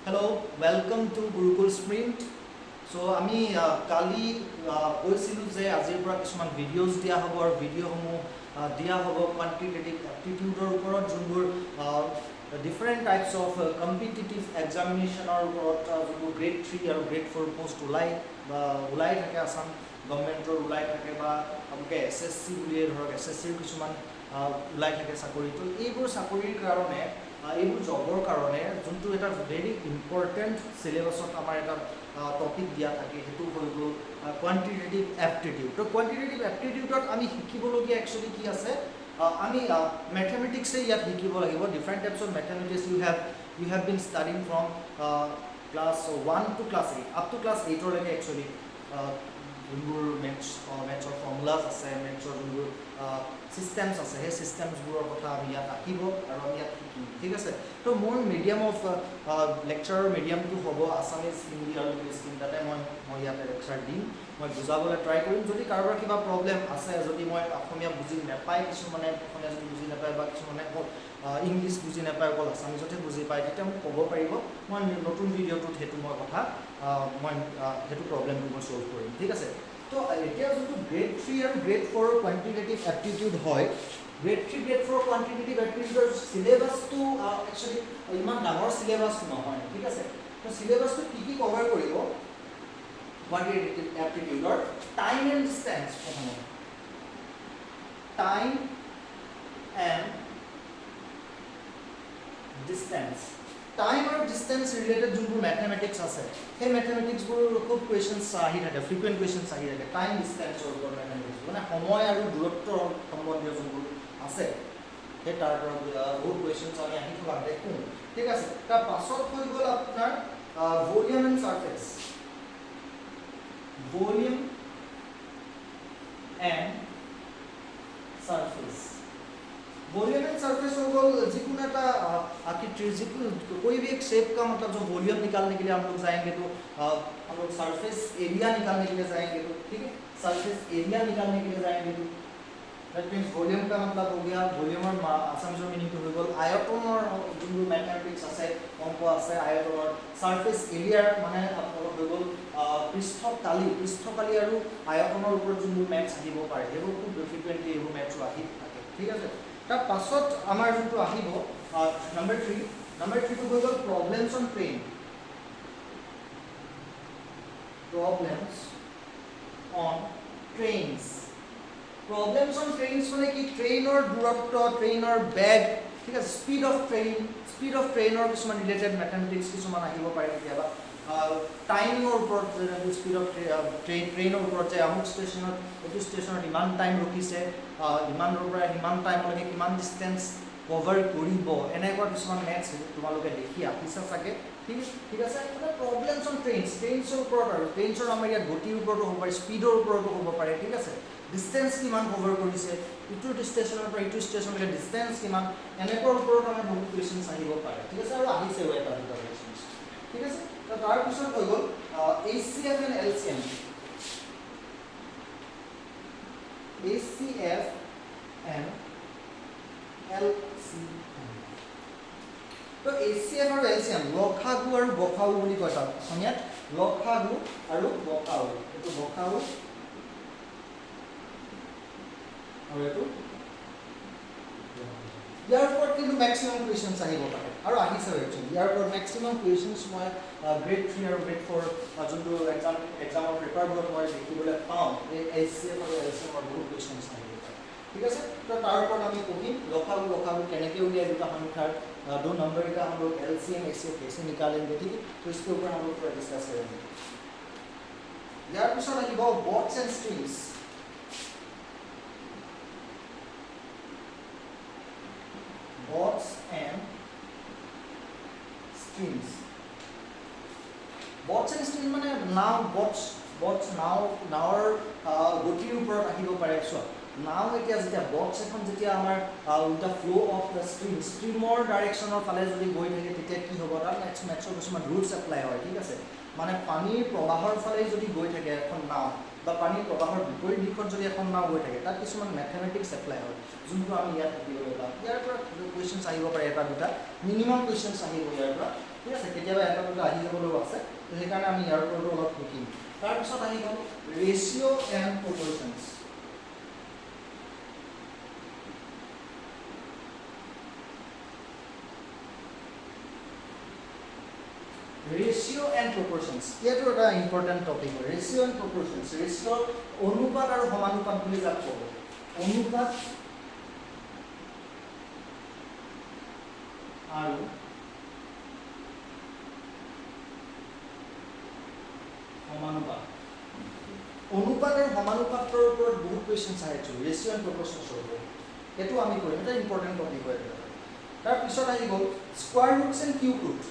Hello, welcome to Gurukul Sprint. So আমি কালি কৈছিলো যে আজিৰ পৰা কিছুমান ভিডিঅ'জ দিয়া হ'ব আৰু ভিডিঅ'সমূহ দিয়া হ'ব কোৱান্টিটেটিভ এপ্টিটিউডৰ ওপৰত যোনবোৰ ডিফাৰেণ্ট টাইপছ অফ কম্পিটিটিভ এক্সামিনেশ্যনৰ ওপৰত যোনবোৰ গ্ৰেড 3 আৰু গ্ৰেড 4 পোষ্ট ওলাই থাকে আসাম গভৰ্ণমেণ্টৰ ওলাই থাকে বা আপোনালোকে SSC বুলিয়ে ধৰক SSCৰ কিছুমান ওলাই থাকে চাকৰিটো এইবোৰ চাকৰিৰ কাৰণে এইবোৰ জবৰ কাৰণে যোনটো এটা ভেৰি ইম্পৰ্টেণ্ট চিলেবাছত আমাৰ এটা টপিক দিয়া থাকে সেইটো হৈ গ'ল কোৱান্টিটেটিভ এপ্টিটিউড তো কোৱান্টিটেটিভ এপ্টিটিউডত আমি শিকিবলগীয়া একচুৱেলি কি আছে আমি মেথমেটিক্সে ইয়াত শিকিব লাগিব different types of mathematics you have been studying from class 1 to class 8 up to class 8লৈকে একচুৱেলি যোনবোৰ মেথছৰ ফৰ্মুলাছ আছে মেথছৰ যোনবোৰ চিষ্টেমছ আছে সেই চিষ্টেমছবোৰৰ কথা আমি ইয়াত আহিব আৰু আমি ইয়াত শিকিম ঠিক আছে তো মোৰ মিডিয়াম অফ লেকচাৰৰ মিডিয়ামটো হ'ব আছামিজ হিন্দী আৰু ইংলিছ তিনিটাতে মই ইয়াতে লেকচাৰ দিম মই বুজাবলৈ ট্ৰাই কৰিম যদি কাৰোবাৰ কিবা প্ৰব্লেম আছে যদি মই অসমীয়া বুজি নাপায় কিছুমানে অসমীয়া যদি বুজি নাপায় বা কিছুমানে ইংলিছ বুজি নাপায় অকল আছামিজতে বুজি পায় তেতিয়া মোক ক'ব পাৰিব মই নতুন ভিডিঅ'টোত সেইটো মই কথা মই সেইটো প্ৰব্লেমটো মই ছল্ভ কৰিম ঠিক আছে তো এতিয়া যোনটো গ্ৰেড 3 আৰু গ্ৰেড 4 কোৱান্টিটেটিভ এপ্টিটিউড হয় গ্ৰেড 3 গ্ৰেড 4 কোৱান্টিটেটিভ এপ্টিটিউডৰ চিলেবাছটো একচুৱেলি ইমান ডাঙৰ চিলেবাছ নহয় ঠিক আছে তো চিলেবাছটো কি কভাৰ কৰিব কোৱান্টিটেটিভ এপ্টিটিউডৰ টাইম এণ্ড ডিষ্টেন্স প্ৰথমতে টাইম এণ্ড ডিষ্টেন্স টাইম আৰু ডিষ্টেন্স ৰিলেটেড যোনবোৰ মেথমেটিক্স আছে সেই মেথমেটিক্সবোৰৰ খুব কুৱেশ্যনছ আহি থাকে ফ্ৰিকুৱেণ্ট কুৱেশ্যনছ আহি থাকে টাইম ডিষ্টেন্সৰ ওপৰত মেথমেটিক্স মানে সময় আৰু দূৰত্বৰ সম্বন্ধীয় যোনবোৰ আছে সেই তাৰ পৰা বহুত কুৱেশ্যনছ আমি আহি থকা দেখোঁ ঠিক আছে তাৰ পাছত হৈ গ'ল আপোনাৰ volume and চাৰ্ফেচ volume and surface volume and surface हो गल जिकुना का आखिर जिकुन कोई भी एक शेप का मतलब जो वॉल्यूम निकालने के लिए हम लोग जाएंगे तो हम लोग सरफेस एरिया निकालने के लिए जाएंगे तो ठीक है सरफेस एरिया निकालने के लिए जाएंगे तो दैट मीन्स वॉल्यूम का मतलब हो गया वॉल्यूम और आसामिजर मीनिंग हो गल आयतन और जो मैथमेटिक्स আছে অঙ্ক আছে আয়তন और सरफेस एरिया माने आपन हो गल পৃষ্ঠকালি আৰু আয়তনৰ ওপৰত যোনবোৰ মেথছ আহিব পাৰে সেইবোৰ খুব ফ্ৰিকুৱেণ্টলি এইবোৰ মেথছ আহি থাকে ঠিক আছে তাৰ পাছত আমাৰ যোনটো আহিব নম্বৰ 3 টো হৈ গ'ল problems on train problems on trains মানে কি ট্ৰেইনৰ দূৰত্ব ট্ৰেইনৰ বেগ ঠিক আছে স্পীড অফ ট্ৰেইনৰ কিছুমান ৰিলেটেড মেথমেটিক্স কিছুমান আহিব পাৰে কেতিয়াবা টাইমৰ ওপৰত স্পীড অফ ট্ৰেইনৰ ওপৰত যে আমুক ষ্টেচনত এইটো ষ্টেচনত ইমান টাইম ৰখিছে ইমানৰ পৰা ইমান টাইমলৈকে কিমান ডিষ্টেঞ্চ কভাৰ কৰিব এনেকুৱা কিছুমান মেথছ তোমালোকে দেখি আহিছা চাগে ঠিক আছে মানে প্ৰবলেমছ অন ট্ৰেইনছৰ ওপৰত আৰু ট্ৰেইনছৰ আমাৰ ইয়াত গতিৰ ওপৰতো হ'ব পাৰে স্পীডৰ ওপৰতো হ'ব পাৰে ঠিক আছে ডিষ্টেঞ্চ কিমান কভাৰ কৰিছে ইটো ষ্টেচনৰ পৰা ইটো ষ্টেচনলৈকে ডিষ্টেঞ্চ কিমান এনেকুৱাৰ ওপৰত আমাৰ বহুত কুৱেশ্যনছ আহিব পাৰে ঠিক আছে আৰু আহিছে এটা দুটা কুৱেশ্যনছ ঠিক আছে তাৰ পিছত হৈ গ'ল HCF and LCM HCF and LCM তো HCF আৰু LCM লসাগু আৰু গসাগু বুলি কয় তাত অসমীয়াত লসাগু আৰু গসাগু এইটো গসাগু আৰু এইটো ইয়াৰ ওপৰত কিন্তু মেক্সিমাম কুৱেশ্যনছ আহিব পাৰে আৰু আহিছে একচুৱেলি ইয়াৰ ওপৰত মেক্সিমাম কুৱেশ্যনছ মই গ্ৰেড 3 আৰু গ্ৰেড 4 যোনটো এক্সামৰ পেপাৰবোৰত মই দেখিবলৈ পাওঁ এই HCF আৰু LCM বহুত কুৱেশ্যনছ আহিব পাৰে ঠিক আছে তো তাৰ ওপৰত আমি পঢ়িম লসাগু কেনেকৈ उलियाए দুটা সংখ্যাৰ दो नंबर का हम लोग LCM HCF कैसे निकालेंगे ठीक है तो इसके ऊपर हम लोग थोड़ा डिस्कस करेंगे यार पिछड़ আহিব bots and strings bots and strings মানে নাও bots নাওৰ গতিৰ ওপৰত আহিব পাৰে চোৱা নাও এতিয়া যেতিয়া বটছ এখন যেতিয়া আমাৰ উল্টা ফ্লো অফ দ্য ষ্ট্ৰীমৰ ডাইৰেকশ্যনৰ ফালে যদি গৈ থাকে তেতিয়া কি হ'ব তাত মেথছৰ কিছুমান ৰুলছ এপ্লাই হয় ঠিক আছে মানে পানীৰ প্ৰবাহৰ ফালে যদি গৈ থাকে এখন নাও বা পানীৰ প্ৰবাহৰ বিপৰীত দিশত যদি এখন নাও গৈ থাকে তাত কিছুমান মেথমেটিক্স এপ্লাই হয় যোনটো আমি ইয়াত শিকিবলৈ পাম ইয়াৰ পৰা কুৱেশ্যনছ আহিব পাৰে এটা দুটা মিনিমাম কুৱেশ্যনছ আহিব ইয়াৰ পৰা ঠিক আছে, কেতিয়াবা এটা দুটা আহি যাবলৈও আছে, তো সেইকাৰণে আমি ইয়াৰ ওপৰতো অলপ শিকিম। তাৰপিছত আহি গ'ল ৰেচিঅ' এণ্ড প্ৰপৰ্চনছ। ৰেচিঅ' এণ্ড প্ৰপৰ্চনছ, এইটো এটা ইম্পৰ্টেণ্ট টপিক হয়। ৰেচিঅ' এণ্ড প্ৰপৰ্চনছ, ৰেচিঅ' অনুপাত আৰু সমানুপাত বুলি যাক ক'ব, অনুপাত আৰু সমানুপাত। অনুপাত আৰু সমানুপাতৰ ওপৰত বহুত কুৱেশ্যন আহে একচুৱেলি, ৰেচিঅ' এণ্ড প্ৰপৰ্চনছৰ ওপৰত, সেইটো আমি কৰিম, এটা ইম্পৰ্টেণ্ট টপিক হয়। তাৰপিছত আহি গ'ল square roots and cube root.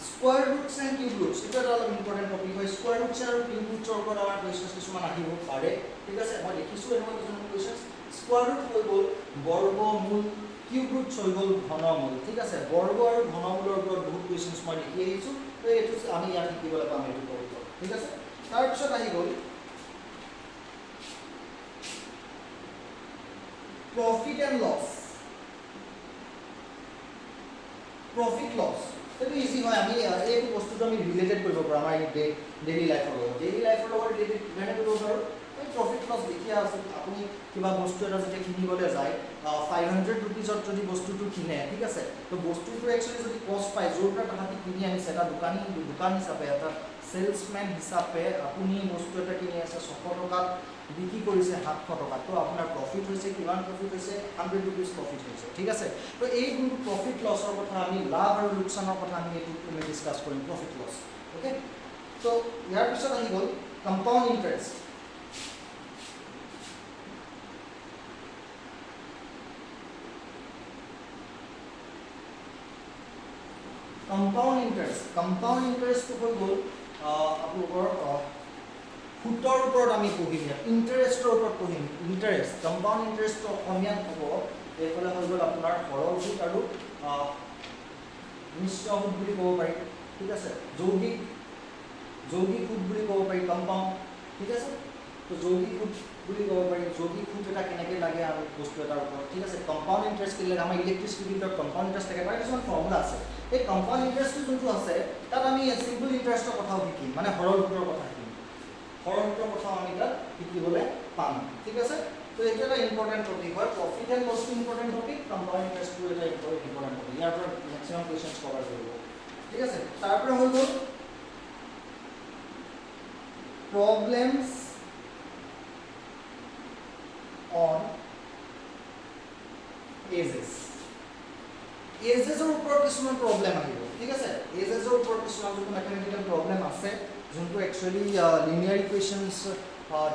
Square roots and cube roots, এটা এটা অলপ ইম্পৰ্টেণ্ট টপিক হয়। স্কোয়াৰ ৰুটছ আৰু কিউব ৰুটছৰ ওপৰত আমাৰ কুৱেশ্যন কিছুমান আহিব পাৰে, ঠিক আছে, মই দেখিছোঁ এনেকুৱা কিছুমান কুৱেশ্যন। স্কোয়াৰ ৰুট হৈ গ'ল বৰ্গমূল, কিউব ৰুটছ হৈ গ'ল ঘনমূল, ঠিক আছে, বৰ্গ আৰু ঘনমূলৰ ওপৰত বহুত কুৱেশ্যন মই দেখি আহিছোঁ, তো এইটো আমি ইয়াত শিকিবলৈ পাম, এইটো কৰিব, ঠিক আছে। তাৰপিছত আহি গ'ল profit and loss. Profit loss সেইটো ইজি হয়, আমি এইটো বস্তুটো আমি ৰিলেটেড কৰিব পাৰোঁ আমাৰ ডেইলি লাইফৰ লগত, ডেইলি লাইফৰ লগত ৰিলেটেড কিমানে কৰিব পাৰোঁ। আমি প্ৰফিট লছ দেখিয়ে আছোঁ, আপুনি কিবা বস্তু এটা যেতিয়া কিনিবলৈ যায় 500 ৰুপিজত যদি বস্তুটো কিনে, ঠিক আছে, তো বস্তুটো একচুৱেলি যদি কষ্ট পায়, য'ৰ পৰা তাহাঁতি কিনি আনিছে, এটা দোকান হিচাপে, এটা সেলছমেন হিচাপে আপুনি বস্তু এটা কিনি আছে 600 টকাত, বিক্ৰী কৰিছে 700 টকাত, তো আপোনাৰ প্ৰফিট হৈছে, কিমান প্ৰফিট হৈছে, 100 ৰুপিজ প্ৰফিট হৈছে, ঠিক আছে। তো এই যোনটো প্ৰফিট লছৰ কথা, আমি লাভ আৰু লোকচানৰ কথা আমি এইটো ডিছকাছ কৰিম, প্ৰফিট লছ, অ'কে। তো ইয়াৰ পিছত আহি গ'ল কম্পাউণ্ড ইণ্টাৰেষ্ট। কম্পাউণ্ড ইণ্টাৰেষ্টটো হৈ গ'ল আপোনালোকৰ সুতৰ ওপৰত আমি পঢ়িম, ইয়াত ইণ্টাৰেষ্টৰ ওপৰত পঢ়িম। ইণ্টাৰেষ্ট, কম্পাউণ্ড ইণ্টাৰেষ্টটো অসমীয়াত হ'ব, এইফালে হৈ গ'ল আপোনাৰ সৰল সুত আৰু মিশ্ৰ সুত বুলি ক'ব পাৰি, ঠিক আছে, যৌগিক সুত বুলি ক'ব পাৰি কম্পাউণ্ড, ঠিক আছে। তো যৌগিক সুত বুলি ক'ব পাৰি, যৌগিক সুত এটা কেনেকৈ লাগে আৰু বস্তু এটাৰ ওপৰত, ঠিক আছে। কম্পাউণ্ড ইণ্টাৰেষ্ট কি লাগে, আমাৰ ইলেক্ট্ৰিচিটিৰ ভিতৰত কম্পাউণ্ড ইণ্টাৰেষ্ট থাকে, তাৰ কিছুমান ফৰ্মুলা আছে। এই কম্পাউণ্ড ইণ্টাৰেষ্টটো যোনটো আছে, তাত আমি চিম্পল ইণ্টাৰেষ্টৰ কথাও শিকিম, মানে সৰল সুতৰ কথা শিকিম, সৰল সুতৰ কথাও আমি তাত শিকিবলৈ পাম, ঠিক আছে। তো এইটো এটা ইম্পৰ্টেণ্ট টপিক হয়, প্ৰফিট এণ্ড লছটো ইম্পৰ্টেণ্ট টপিক, কম্পাউণ্ড ইণ্টাৰেষ্টটো এটা ইম্পৰ্টেণ্ট টপিক, ইয়াৰ পৰা মেক্সিমাম কুৱেশ্যনছ কভাৰ কৰিব, ঠিক আছে। তাৰপৰা হৈ গ'ল প্ৰব্লেমছ অন এজেছৰ ওপৰত কিছুমান প্ৰব্লেম আহিব, ঠিক আছে। এজেছৰ ওপৰত কিছুমান যোনটো মেথমেটিকেল প্ৰব্লেম আছে, যোনটো actually linear equations,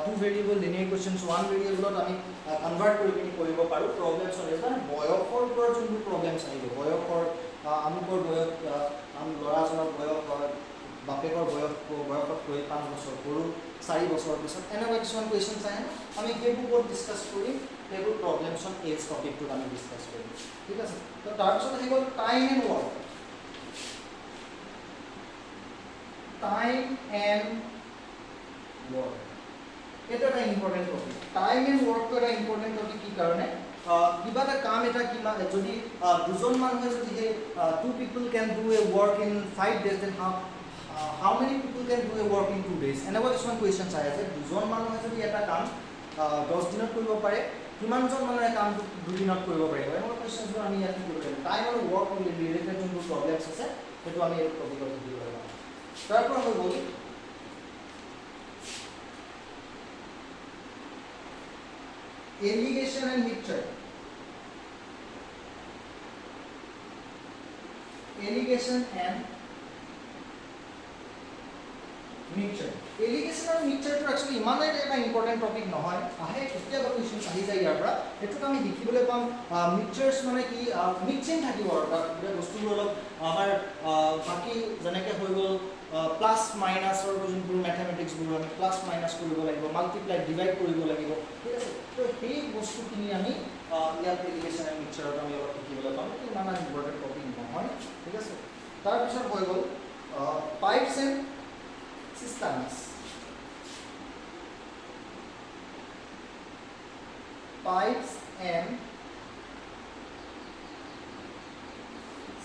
2 variable linear equations 1 ভেৰিয়েবলত আমি কনভাৰ্ট কৰি পিনি কৰিব পাৰোঁ। প্ৰব্লেমছ অন এজ, মানে বয়সৰ ওপৰত যোনবোৰ প্ৰব্লেমছ আহিব, বয়সৰ আমুকৰ বয়স, ল'ৰাজনৰ বয়স, বাপেকৰ বয়সতকৈ 5 বছৰ সৰু, 4 বছৰৰ পিছত, এনেকুৱা কিছুমান কুৱেশ্যনছ আহে, আমি সেইবোৰ ওপৰত ডিছকাছ কৰিম, সেইবোৰ প্ৰব্লেমছ অন এজ টপিকটোত আমি ডিছকাছ কৰিম, ঠিক আছে। তো তাৰপিছত আহি গ'ল টাইম এণ্ড ৱৰ্ক। এইটো এটা ইম্পৰ্টেণ্ট টপিক। টাইম এণ্ড ৱৰ্কটো এটা ইম্পৰ্টেণ্ট টপিক কি কাৰণে, কিবা এটা কাম এটা যদি দুজন মানুহে যদি সেই 2 people can do a work in 5 days, then how many people can do a work in 2 days? এনেকুৱা কিছুমান কুৱেশ্যনছ আহে যে দুজন মানুহে যদি এটা কাম 10 দিনত কৰিব পাৰে, কিমানজন মানুহে কামটো 2 দিনত কৰিব পাৰিব, এনেকুৱা কুৱেশ্যনছবোৰ আমি ইয়াত কৰিব লাগিব। টাইম আৰু ৱৰ্ক ৰিলেটেড যোনবোৰ প্ৰব্লেমছ আছে, সেইটো আমি এই টপিকত শিকিব লাগিব। তাৰপৰা হৈ গ'ল allegation and mixture. Allegation and mixture. Allegation আৰু মিক্সচাৰটো একচুৱেলি ইমানেই এটা ইম্পৰ্টেণ্ট টপিক নহয়, আহে কেতিয়াবা কুৱেশ্যনছ আহি যায় ইয়াৰ পৰা, সেইটোত আমি দেখিবলৈ পাম মিক্সচাৰ্ছ মানে কি, মিক্সিং থাকিব আৰু তাত বস্তুবোৰ অলপ আমাৰ বাকী যেনেকৈ হৈ গ'ল প্লাছ মাইনাছৰ যোনবোৰ মেথমেটিক্সবোৰ আমি প্লাছ মাইনাছ কৰিব লাগিব, মাল্টিপ্লাই ডিভাইড কৰিব লাগিব, ঠিক আছে। তো সেই বস্তুখিনি আমি ইয়াত এলিগেশ্যন এণ্ড মিক্সচাৰত আমি অলপ শিকিবলৈ পাম, ইমান ইম্পৰ্টেণ্ট টপিক নহয়, ঠিক আছে। তাৰপিছত হৈ গ'ল pipes and cisterns. Pipes and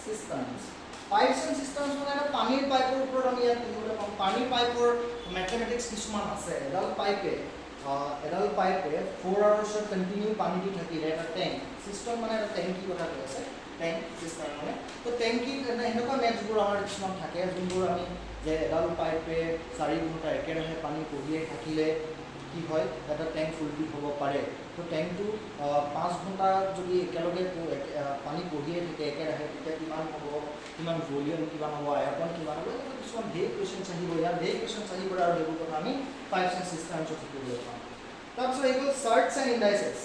cisterns. Pipes and cisterns মানে এটা পানীৰ পাইপৰ ওপৰত আমি ইয়াত পঢ়িবলৈ পাম পানীৰ পাইপৰ ম্যাথমেটিক্স কিছুমান আছে এডাল পাইপে 4 আৱাৰ্ছৰ কন্টিনিউ পানী দি থাকিলে এটা ট্যাঙ্ক সিস্টেম মানে এটা ট্যাঙ্কি কথা কৈ আছে ট্যাঙ্ক সিস্টেম মানে তো ট্যাঙ্কি এনেকুৱা মেথছবোৰ আমাৰ কিছুমান থাকে যোনবোৰ আমি যে এডাল পাইপে 4 ঘণ্টা একেৰাহে পানী কঢ়িয়াই থাকিলে কি হয় এটা ট্যাঙ্ক ফুলফিল হ'ব পাৰে তো ট্যাঙ্কটো 5 ঘণ্টা যদি একেলগে পানী কঢ়িয়াই থাকে একেৰাহে তেতিয়া কিমান হ'ব কিমান ভলিউম কিমান হ'ব আয়তন কিমান হ'ব এইবোৰ কিছুমান ভেগ কোৱেশ্চনছ আহিব ইয়াৰ ভেগ কোৱেশ্চনছ আহিব আৰু এইবোৰ কথা আমি পাইপছ এণ্ড চিষ্টাৰ্মছত শিকিবলৈ পাম তাৰপিছত এইবোৰ চাৰ্টছ এণ্ড ইণ্ডাইচেছ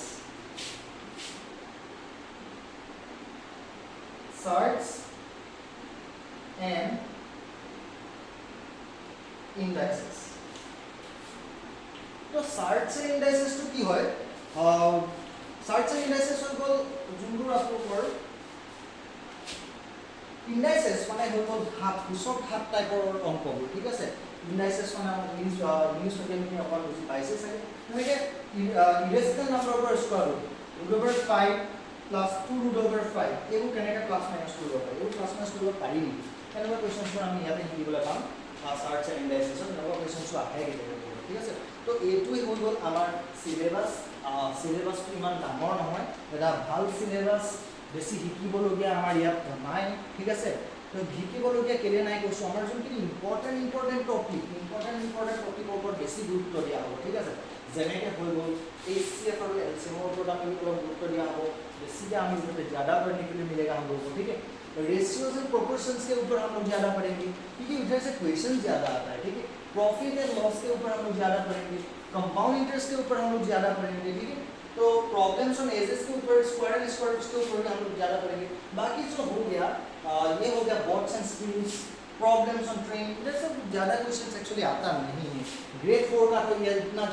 চাৰ্টছ এণ্ড ইণ্ডাইচেছ তো চাৰ্টছ এণ্ড ইণ্ডাইচেছটো কি হয় চাৰ্টছ এণ্ড ইণ্ডাইচেছ হৈ গ'ল যোনবোৰ আপোনালোকৰ ইণ্ডাইচেছ মানে হৈ গ'ল ঘাত সূচক ঘাত টাইপৰ অংকবোৰ ঠিক আছে ইণ্ডাইচেছ মানে আমাৰ ইংলিছ মিডিয়ামখিনি অকণমান বুজি পাইছে চাগে তেনেকৈ ইৰেচনেল নাম্বাৰৰ square root root over 5 plus 2 root over 5 এইবোৰ কেনেকৈ প্লাছ মাইনাছ কৰিব পাৰি এইবোৰ প্লাছ মাইনাছ কৰিব পাৰি নেকি তেনেকুৱা কুৱেশ্যনছবোৰ আমি ইয়াতে শিকিবলৈ পাম চাৰ্টছ এণ্ড ইণ্ডাইচেছত তেনেকুৱা কুৱেশ্যনছো আহে কেতিয়াবা ঠিক আছে তো এইটোৱে হৈ গ'ল আমাৰ চিলেবাছ চিলেবাছটো ইমান ডাঙৰ নহয় এটা ভাল চিলেবাছ বেছি শিকিবলগীয়া আমাৰ ইয়াত নাই ঠিক আছে তো শিকিবলগীয়া কেলে নাই কৈছোঁ আমাৰ যোনখিনি ইম্পৰ্টেণ্ট টপিকৰ ওপৰত বেছি গুৰুত্ব দিয়া হ'ব ঠিক আছে যেনেকৈ হৈ গ'ল HCF और LCM ওপৰত আমি অলপ গুৰুত্ব দিয়া হ'ব बेसिकली हम इसमें ज़्यादा पढ़ने के लिए मिलेगा हम लोगों को ठीक है रेशियोज एंड प्रोपोर्शंस के ऊपर हम लोग ज़्यादा पढ़ेंगे क्योंकि इधर से क्वेश्चन ज़्यादा आता है ठीक है प्रॉफिट एंड लॉस के ऊपर हम लोग ज़्यादा पढ़ेंगे कंपाउंड इंटरेस्ट के ऊपर हम लोग ज़्यादा पढ़ेंगे ठीक है तो प्रॉब्लम्स ऑन एजेस के ऊपर स्क्वायर एंड स्क्वायर रूट्स के ऊपर हम लोग ज़्यादा पढ़ेंगे बाकी जो हो गया ये हो गया bots and screens problems on train इधर सब ज़्यादा क्वेश्चंस एक्चुअली आता नहीं है ग्रेड 4 का तो ये इतना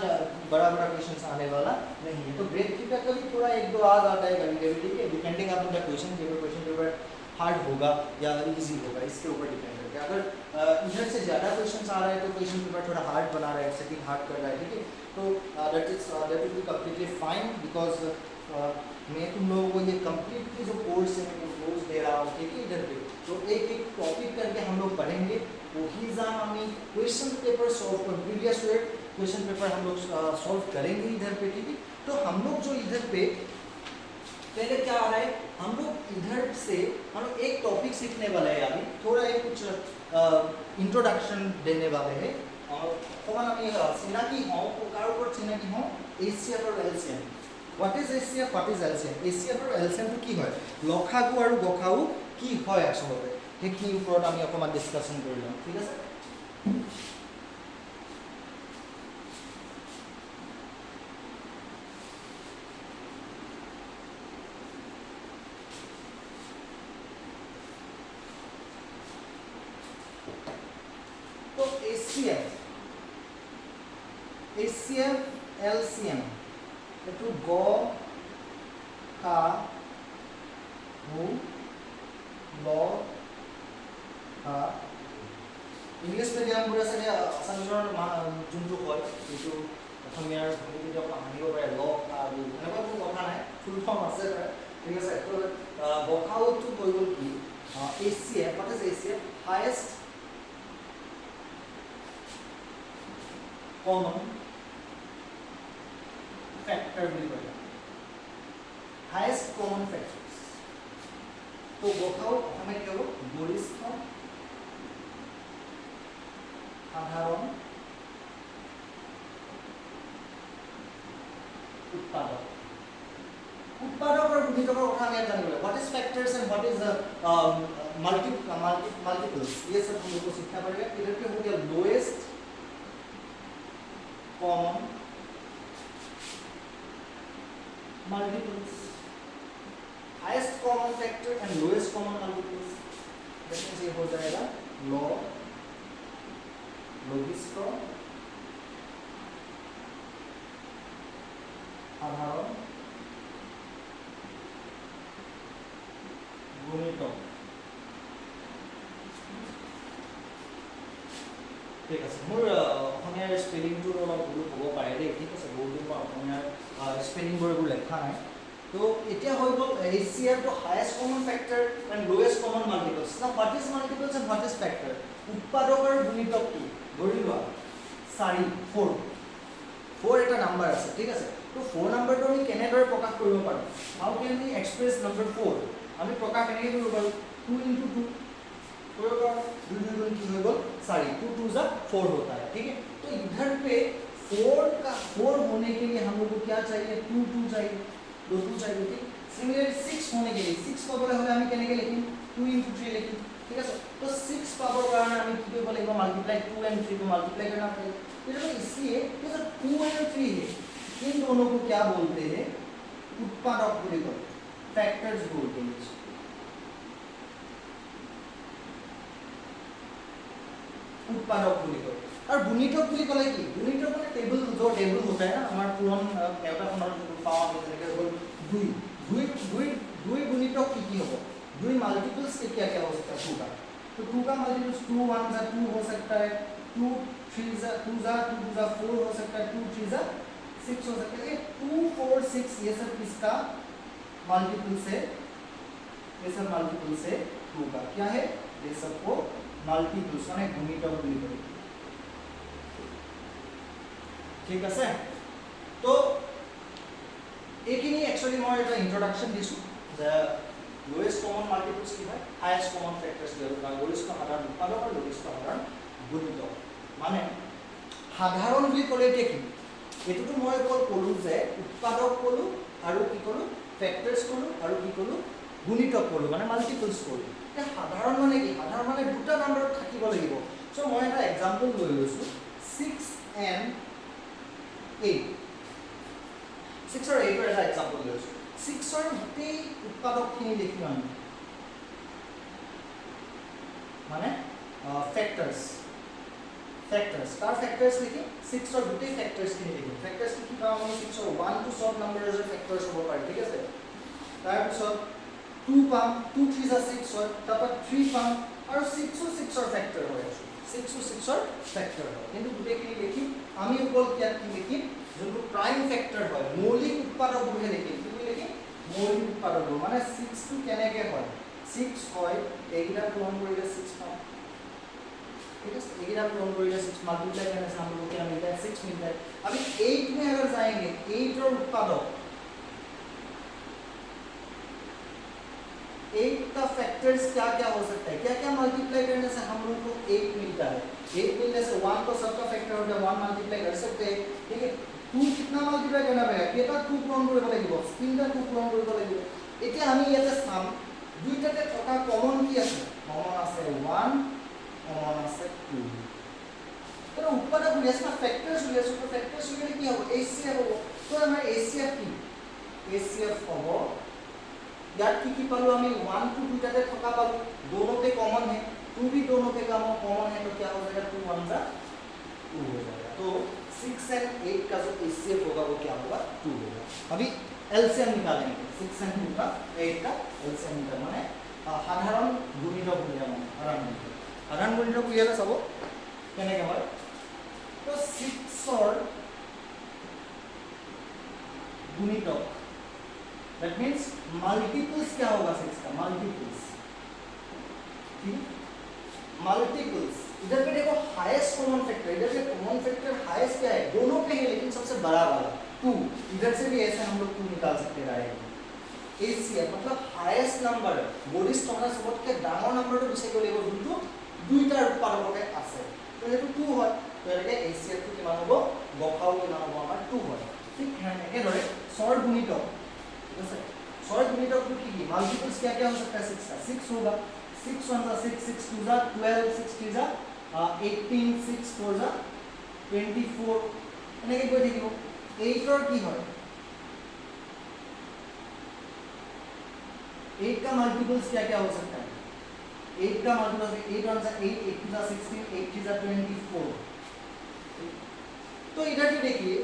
बड़ा क्वेश्चंस आने वाला नहीं है तो ग्रेड 3 का कभी थोड़ा एक दो आ जाता है कभी कभी ठीक है depending upon the question paper hard होगा या इजी होगा इसके ऊपर डिपेंड करता है अगर इधर से ज़्यादा क्वेश्चंस आ रहे हैं तो क्वेश्चन पेपर थोड़ा हार्ड बना रहा है सेटिंग हार्ड कर रहा है ठीक है तो that will be completely fine because मैं तुम लोगों को ये कम्प्लीटली जो कोर्स है मैं कोर्स दे रहा हूँ ठीक है इधर पे तो एक एक टॉपिक करके हम लोग पढ़ेंगे वही जान हमें क्वेश्चन पेपर सॉल्व कर प्रीवियस ईयर क्वेश्चन पेपर हम लोग सॉल्व करेंगे इधर पे ठीक है तो हम लोग जो इधर पे पहले क्या आ रहा है हम लोग इधर से हम लोग एक टॉपिक सीखने वाले हैं अभी थोड़ा एक कुछ इंट्रोडक्शन देने वाले हैं और कौन हमें सिनाकी हो कार ऊपर सिनाकी हो HCF और LCM what is HCF what is LCM HCF और LCM तो की হয় লখাগু আৰু গখাগু কি হয় আসলে সেইখিনি ওপৰত আমি অকমান ডিসকাশন কৰিলাম ঠিক আছে तो HCF LCM तो ग खा हु ल इंग्लिश मिडियाम बुरा सके आसामीजर जोनটো হয় এইটো অসমীয়াৰ ভূমিকা আনিব পাৰে ল খা হু এনেকুৱা কোনো কথা নাই ফুল ফৰ্ম আছে ঠিক আছে তো গখাউটো হৈ গ'ল কি HCF what is HCF highest common factor বুলি কয় highest common factors তো গখাও আমি কি হ'ব গৰিষ্ঠ সাধাৰণ উৎপাদক উৎপাদকৰ ভূমিকাৰ কথা আমি জানিব লাগিব what is factors and what is multiples ये सब हम लोग को सीखना पड़ेगा इधर पे हो गया lowest common multiples highest common factor and lowest common multiples that means ये हो जाएगा लघिष्ठ साधारण गुणित ঠিক আছে মোৰ অসমীয়াৰ স্পেলিংটো অলপ ভুল হ'ব পাৰে দেই ঠিক আছে বহুত দিন মই অসমীয়াৰ স্পেলিংবোৰ এইবোৰ লেখা নাই তো এতিয়া হৈ গ'ল HCF highest common factor and lowest common multiples না what is multiples and what is factor উৎপাদক আৰু গুণিতক কি ধৰি লোৱা 4 এটা নাম্বাৰ আছে ঠিক আছে তো 4 নাম্বাৰটো আমি কেনেদৰে প্ৰকাশ কৰিব পাৰোঁ how can we express number 4 আমি প্ৰকাশ কেনেকৈ কৰিব পাৰোঁ 2 into 2 2 2 की हो गल 4 2 2 जा 4 होता है ठीक है तो इधर पे 4 होने के लिए हम लोग को क्या चाहिए 2 2 चाहिए 2 2 चाहिए ठीक सिमिलरली 6 होने के लिए 6 पावर হলে আমি কেনেকৈ লিখিম 2 into 3 লিখিম ঠিক আছে तो 6 पावर कारण আমি কি কৰিব লাগিব मल्टीप्लाई 2 and 3 को मल्टीप्लाई करना पड़ेगा तो इसलिए ये जो 2 and 3 है इन दोनों को क्या बोलते हैं उत्पादक बोलते हैं फैक्टर्स बोलते हैं उत्पादक বুলি কয় আৰু গুণিতক বুলি ক'লে কি গুণিতক মানে টেবল जो टेबल होता है ना আমাৰ পুৰণ কেলকুলেশনৰ পাওঁ আমি যেনেকৈ হ'ল 2 गुणितक কি হ'ব 2 मल्टीपल्स के क्या क्या हो सकता है 2 का तो 2 का मल्टीपल्स 2 1 जा 2 हो सकता है 2 3 जा 2 जा 2 जा 4 हो सकता है 2 3 जा 6 हो सकता है 2 4 6 ये सब किसका मल्टीपल्स है ये सब मल्टीपल्स है 2 का क्या है ये सब को मल्टीपल्स माने गुणितक বুলি কয় ঠিক আছে তো এইখিনি एक्चुअली মই এটা ইন্ট্ৰোডাকশন দিছো যে লোয়েষ্ট কমন মাল্টিপলস কি হয় হাইয়েষ্ট কমন ফ্যাক্টৰস কি হয় গৰিষ্ঠ সাধাৰণ উৎপাদক আৰু গৰিষ্ঠ সাধাৰণ গুণিতক মানে সাধাৰণ বুলি ক'লে এতিয়া কি এটোটো মই ক'লো যে উৎপাদক ক'লো আৰু কি ক'লো ফ্যাক্টৰস ক'লো আৰু কি ক'লো গুণিতক ক'লো মানে মাল্টিপলস ক'লো সাধাৰণ মানে কি সাধাৰণ মানে দুটা নম্বৰ থাকিব লাগিব সো মই এটা एग्जांपल লৈ লৈছো 6 and 8 6 और 8 ৰ এটা एग्जांपल লৈ লৈছো 6 ৰ গোটেই উৎপাদকখিনি লিখিম আমি মানে ফ্যাক্টৰস কাৰ ফ্যাক্টৰস লিখি 6 ৰ গোটেই ফ্যাক্টৰসখিনি লিখিম ফ্যাক্টৰস কি পাম আমি 6 ৰ 1 টু সব নম্বৰৰ ফ্যাক্টৰস হ'ব পাৰে ঠিক আছে তাৰ পিছত 2 পাম 2 3 जा 6 হয় তারপর 3 পাম আর 6 ও 6 এর ফ্যাক্টর হয় 6 ও 6 এর ফ্যাক্টর হয় কিন্তু দুটেখিনি লিখি আমি উপল কি লিখি যোনটো প্রাইম ফ্যাক্টর হয় মৌলিক উৎপাদক বুলিহে লিখি কি লিখি মৌলিক উৎপাদক মানে 6 টু কেনেকে হয় 6 হয় এইটা পূরণ কৰিলে 6 পাম ठीक है এইটা পূৰণ কৰিলে 6 मल्टीप्लाई करने से हम लोग को क्या मिलता है 6 मिलता है अभी 8 में अगर जाएंगे 8 और उत्पादक 8 का फैक्टर्स क्या हो सकता है क्या मल्टीप्लाई करने से हम लोग को 8 मिलता है 8 मिलने से 1 तो सबका फैक्टर होता है 1 मल्टीप्लाई कर सकते हैं ठीक है 2 कितना मल्टीप्लाई करना पड़ेगा केटा 2 पूरण কৰিব লাগিব 3 টা 2 पूरण কৰিব লাগিব এতিয়া আমি ইয়াতে চাম দুইটাতে থকা কমন কি আছে কমন আছে 1 কমন আছে 2 তো উৎপাদক বুলি আছে না ফ্যাক্টরস বুলি আছে তো ফ্যাক্টরস বুলি কি হ'ব HCF হ'ব তো আমাৰ HCF কি HCF হ'ব यार की पालो हमें 1 टू 2 तक थका पालो दोनों पे कॉमन है 2 भी दोनों पे कॉमन है तो क्या हो जाएगा 2 1 जा 2 हो जाएगा तो 6 एंड 8 का जो HCF होगा वो क्या होगा 2 होगा अभी एलसीएम निकालेंगे 6 एंड 2 का 8 का एलसीएम निकाल माने साधारण गुणितक बुलिया माने साधारण गुणितक बुलिया सब केनेके হয় तो 6 और गुणितक That means multiples क्या होगा 6 का multiples ठीक multiples इधर पे देखो हाईएस्ट कॉमन फैक्टर इधर पे कॉमन फैक्टर हाईएस्ट क्या है दोनों पे है लेकिन सबसे बड़ा वाला 2 इधर से भी ऐसे हम लोग 2 निकाल सकते हैं HCF मतलब हाईएस्ट नंबर গৰিষ্ঠ মানে सबतके ডাঙৰ নম্বৰটো বিচাৰিব লাগিব যোনটো দুইটা উৎপাদকতে আছে তো হেতু 2 হয় তো এটাকে HCF টো কিমান হ'ব গখাও কিমান হ'ব আমাৰ 2 হয় ঠিক একেদৰে সৰ গুণিতক सॉरी गुणितक की मल्टीपल्स क्या हो सकता है 6 का 6 होगा 6 1 जा 6 6 2 जा 12 6 3 जा 18 6 4 जा 24 এনেকে গৈ থাকিব 8 और की হয় 8 का मल्टीपल्स क्या हो सकता है 8 का मल्टीपल्स 8 1 जा 8 8 2 जा 16 8 3 जा 24 तो इधर भी देखिए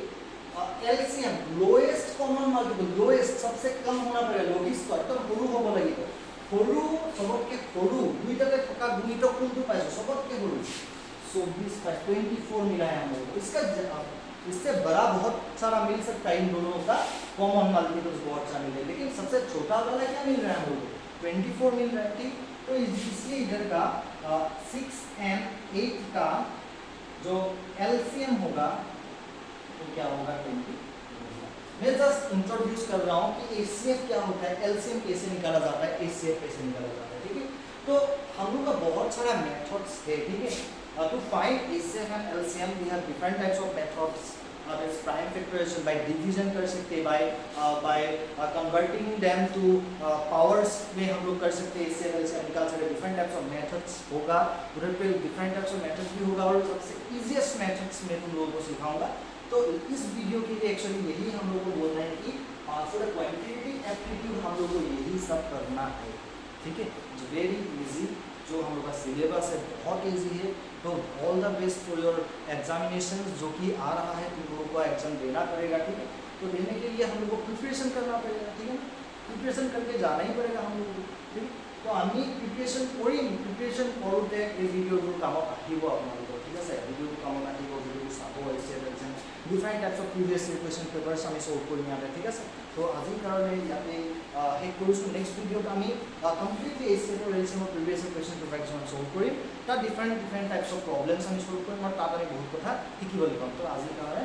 LCM lowest common multiple lowest सबसे कम होना पड़ेगा लघिष्ठ एकदम সৰু হ'ব লাগিব সৰু सबतके সৰু দুইটাতে থকা গুণিতক কোনটো পাইছো सबतके সৰু 24 24 मिला है हम लोगों को। इससे बड़ा बहुत सारा मिल सकता है, इन दोनों का कॉमन मल्टीपल्स बहुत सारा मिले, लेकिन सबसे छोटा वाला क्या मिल रहा है हम लोगों को? 24 मिल रहा है, ठीक। तो इसलिए इधर का 6 and 8 का जो एलसीएम होगा तो क्या होगा? 20। मैं जस्ट इंट्रोड्यूस कर रहा हूँ कि एचसीएफ क्या होता है, एलसीएम कैसे निकाला जाता है, एचसीएफ कैसे निकाला जाता है, ठीक है। तो हम लोग का बहुत सारा मेथड्स है, ठीक है। To find HCF and LCM we have different types of methods. There's prime factorization by division कर सकते हैं, by converting them to powers में हम लोग कर सकते हैं, HCF LCM निकाल सकते हैं। different types of methods होगा, उधर पे different types of methods भी होगा, और सबसे easiest methods मैं तुम लोगों को सिखाऊंगा। तो इस वीडियो के लिए एक्चुअली यही हम लोगों को बोलना है कि फॉर क्वांटिटेटिव एप्टीट्यूड हम लोग को यही सब करना है, ठीक है। इट्स वेरी इजी, जो हम लोग का सिलेबस है बहुत इजी है। तो all the best for your examination जो कि आ रहा है, तुम लोगों को एग्जाम देना पड़ेगा, ठीक है। तो देने के लिए हम लोग को प्रिपरेशन करना पड़ेगा, ठीक है ना। प्रिपरेशन करके जाना ही पड़ेगा हम लोगों को, ठीक है। तो আমি প্ৰিপাৰেচন কৰিম, প্ৰিপাৰেচন কৰোঁতে এই ভিডিঅ'টোৰ কামত আহিব আপোনালোকৰ, ঠিক আছে। ভিডিঅ'টোৰ কামত আহিব, ভিডিঅ'টো চাব, different types of previous year question papers আমি সলভ কৰিম ইয়াতে, ঠিক আছে। তো আজিৰ কাৰণে ইয়াতে শেষ কৰিছোঁ। নেক্সট ভিডিঅ'ত আমি কমপ্লিটলি HCF আৰু LCM previous year question paper কিছুমান সলভ কৰিম, তাত ডিফাৰেণ্ট টাইপছ অফ প্ৰব্লেমছ আমি সলভ কৰিম, আৰু তাত আমি বহুত কথা শিকিবলৈ পাম। তো আজিৰ কাৰণে